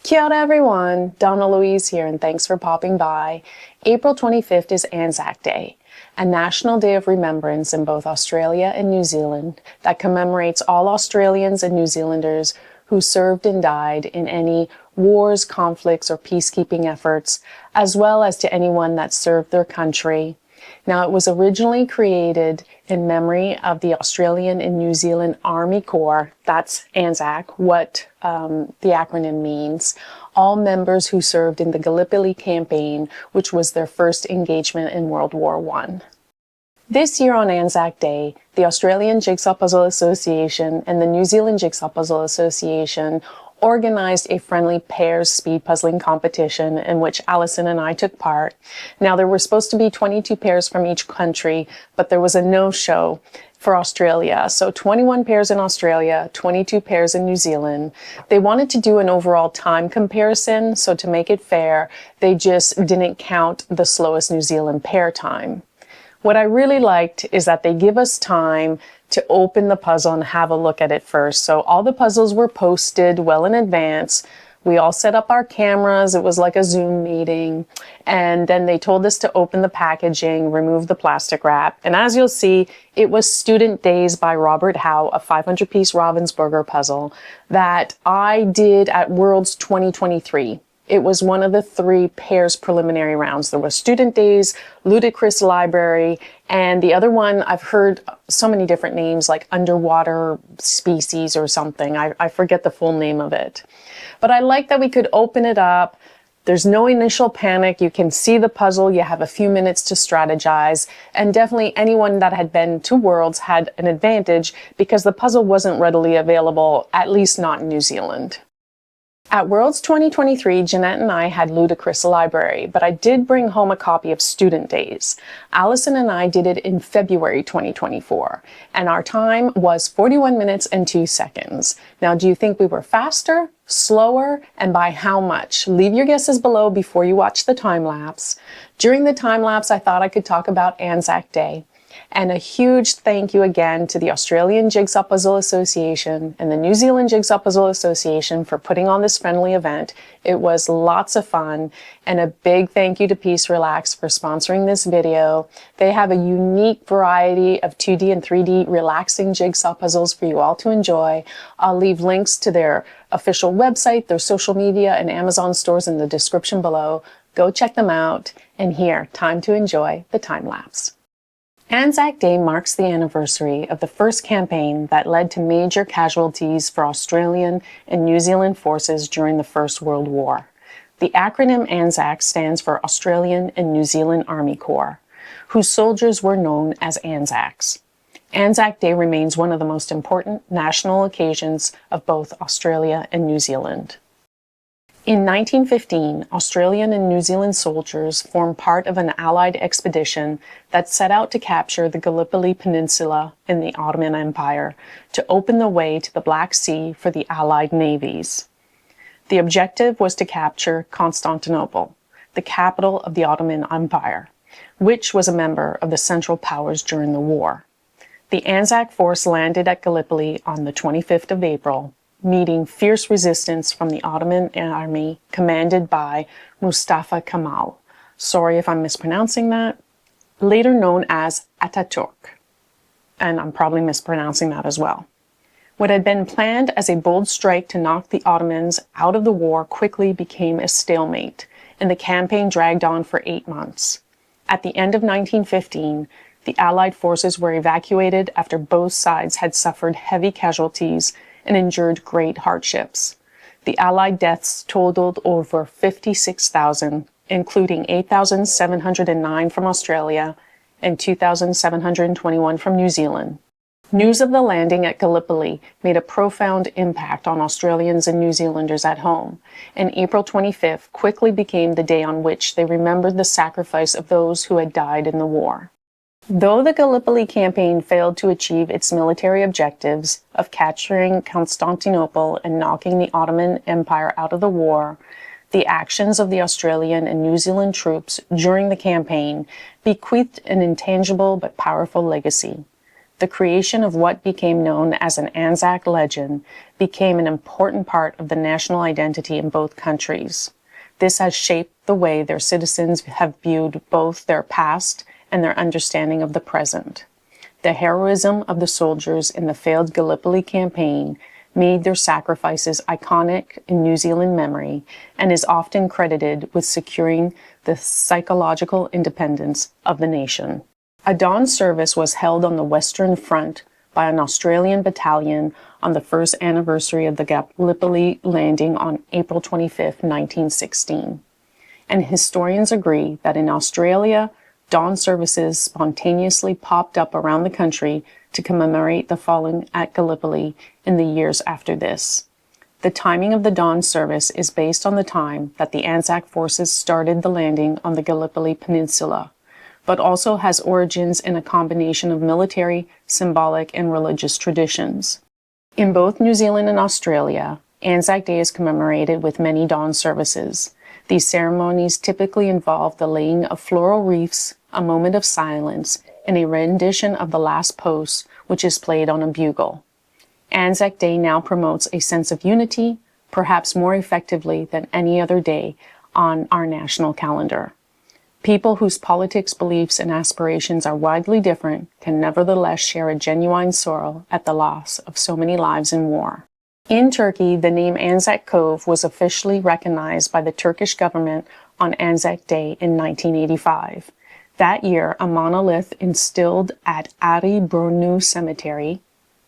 Kia ora everyone, Donnalouise here and thanks for popping by. April 25th is Anzac Day, a national day of remembrance in both Australia and New Zealand that commemorates all Australians and New Zealanders who served and died in any wars, conflicts, or peacekeeping efforts, as well as to anyone that served their country. Now, it was originally created in memory of the Australian and New Zealand Army Corps, that's Anzac, what the acronym means, all members who served in the Gallipoli campaign, which was their first engagement in World War I. This year on Anzac Day, the Australian Jigsaw Puzzle Association and the New Zealand Jigsaw Puzzle Association organized a friendly pairs speed puzzling competition in which Alison and I took part. Now, there were supposed to be 22 pairs from each country, but there was a no-show for Australia. So 21 pairs in Australia, 22 pairs in New Zealand. They wanted to do an overall time comparison, so to make it fair, they just didn't count the slowest New Zealand pair time. What I really liked is that they give us time to open the puzzle and have a look at it first. So all the puzzles were posted well in advance. We all set up our cameras. It was like a Zoom meeting. And then they told us to open the packaging, remove the plastic wrap. And as you'll see, it was Student Days by Robert Howe, a 500-piece Ravensburger puzzle that I did at Worlds 2023. It was one of the 3 pairs preliminary rounds. There was Student Days, Ludicrous Library, and the other one, I've heard so many different names, like Underwater Species or something. I forget the full name of it. But I like that we could open it up. There's no initial panic. You can see the puzzle. You have a few minutes to strategize. And definitely anyone that had been to Worlds had an advantage because the puzzle wasn't readily available, at least not in New Zealand. At Worlds 2023, Jeanette and I had Ludicrous Library, but I did bring home a copy of Student Days. Alison and I did it in February 2024, and our time was 41 minutes and 2 seconds. Now, do you think we were faster, slower, and by how much? Leave your guesses below before you watch the time lapse. During the time lapse, I thought I could talk about Anzac Day. And a huge thank you again to the Australian Jigsaw Puzzle Association and the New Zealand Jigsaw Puzzle Association for putting on this friendly event. It was lots of fun, and a big thank you to Peace Relax for sponsoring this video. They have a unique variety of 2D and 3D relaxing jigsaw puzzles for you all to enjoy. I'll leave links to their official website, their social media, and Amazon stores in the description below. Go check them out. And here, time to enjoy the time lapse. Anzac Day marks the anniversary of the first campaign that led to major casualties for Australian and New Zealand forces during the First World War. The acronym ANZAC stands for Australian and New Zealand Army Corps, whose soldiers were known as Anzacs. Anzac Day remains one of the most important national occasions of both Australia and New Zealand. In 1915, Australian and New Zealand soldiers formed part of an Allied expedition that set out to capture the Gallipoli Peninsula in the Ottoman Empire to open the way to the Black Sea for the Allied navies. The objective was to capture Constantinople, the capital of the Ottoman Empire, which was a member of the Central Powers during the war. The Anzac force landed at Gallipoli on the 25th of April, meeting fierce resistance from the Ottoman army commanded by Mustafa Kemal. Sorry if I'm mispronouncing that. Later known as Ataturk. And I'm probably mispronouncing that as well. What had been planned as a bold strike to knock the Ottomans out of the war quickly became a stalemate, and the campaign dragged on for 8 months. At the end of 1915, the Allied forces were evacuated after both sides had suffered heavy casualties and endured great hardships. The Allied deaths totaled over 56,000, including 8,709 from Australia and 2,721 from New Zealand. News of the landing at Gallipoli made a profound impact on Australians and New Zealanders at home, and April 25th quickly became the day on which they remembered the sacrifice of those who had died in the war. Though the Gallipoli campaign failed to achieve its military objectives of capturing Constantinople and knocking the Ottoman Empire out of the war, the actions of the Australian and New Zealand troops during the campaign bequeathed an intangible but powerful legacy. The creation of what became known as an Anzac legend became an important part of the national identity in both countries. This has shaped the way their citizens have viewed both their past and their understanding of the present. The heroism of the soldiers in the failed Gallipoli campaign made their sacrifices iconic in New Zealand memory and is often credited with securing the psychological independence of the nation. A dawn service was held on the Western Front by an Australian battalion on the first anniversary of the Gallipoli landing on April 25, 1916. And historians agree that in Australia, dawn services spontaneously popped up around the country to commemorate the falling at Gallipoli in the years after this. The timing of the dawn service is based on the time that the Anzac forces started the landing on the Gallipoli Peninsula, but also has origins in a combination of military, symbolic, and religious traditions. In both New Zealand and Australia, Anzac Day is commemorated with many dawn services. These ceremonies typically involve the laying of floral wreaths, a moment of silence, and a rendition of the last post, which is played on a bugle. Anzac Day now promotes a sense of unity, perhaps more effectively than any other day on our national calendar. People whose politics, beliefs, and aspirations are widely different can nevertheless share a genuine sorrow at the loss of so many lives in war. In Turkey, the name Anzac Cove was officially recognized by the Turkish government on Anzac Day in 1985. That year, a monolith installed at Ari Burnu Cemetery,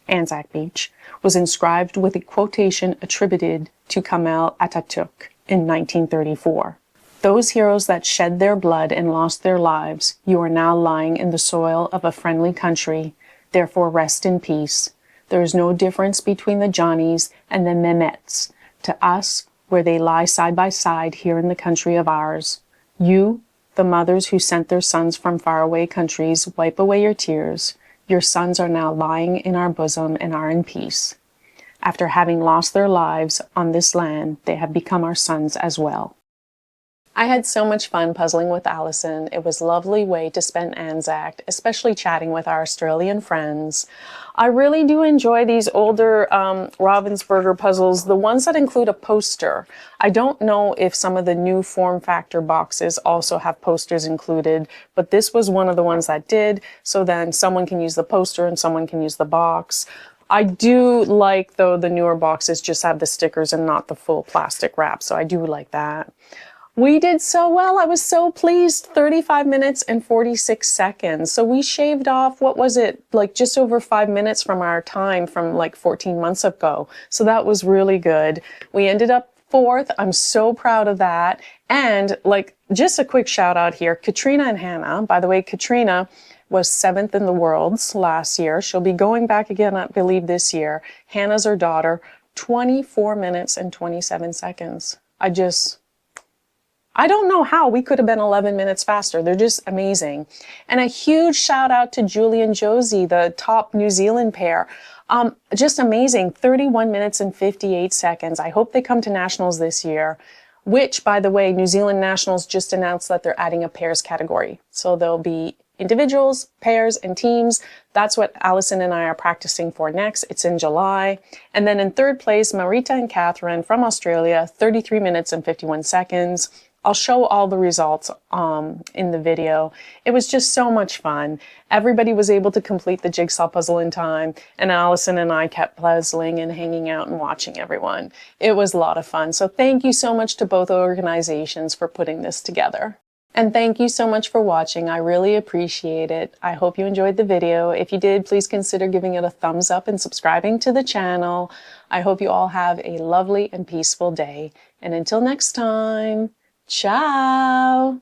Anzac Beach, was inscribed with a quotation attributed to Kemal Atatürk in 1934. Those heroes that shed their blood and lost their lives, you are now lying in the soil of a friendly country, therefore rest in peace. There is no difference between the Johnnies and the Mehmets. To us, where they lie side by side here in the country of ours. You, the mothers who sent their sons from faraway countries, wipe away your tears. Your sons are now lying in our bosom and are in peace. After having lost their lives on this land, they have become our sons as well. I had so much fun puzzling with Alison. It was a lovely way to spend Anzac, especially chatting with our Australian friends. I really do enjoy these older Ravensburger puzzles, the ones that include a poster. I don't know if some of the new form factor boxes also have posters included, but this was one of the ones that did, so then someone can use the poster and someone can use the box. I do like, though, the newer boxes just have the stickers and not the full plastic wrap, so I do like that. We did so well. I was so pleased. 35 minutes and 46 seconds. So we shaved off, what was it, like just over 5 minutes from our time from like 14 months ago. So that was really good. We ended up 4th. I'm so proud of that. And like, just a quick shout out here, Katrina and Hannah. By the way, Katrina was 7th in the worlds last year. She'll be going back again, I believe, this year. Hannah's her daughter, 24 minutes and 27 seconds. I don't know how we could have been 11 minutes faster. They're just amazing. And a huge shout out to Julie and Josie, the top New Zealand pair. Just amazing, 31 minutes and 58 seconds. I hope they come to Nationals this year, which, by the way, New Zealand Nationals just announced that they're adding a pairs category. So there'll be individuals, pairs, and teams. That's what Alison and I are practicing for next. It's in July. And then in 3rd place, Marita and Catherine from Australia, 33 minutes and 51 seconds. I'll show all the results in the video. It was just so much fun. Everybody was able to complete the jigsaw puzzle in time, and Alison and I kept puzzling and hanging out and watching everyone. It was a lot of fun. So thank you so much to both organizations for putting this together. And thank you so much for watching. I really appreciate it. I hope you enjoyed the video. If you did, please consider giving it a thumbs up and subscribing to the channel. I hope you all have a lovely and peaceful day. And until next time, ciao!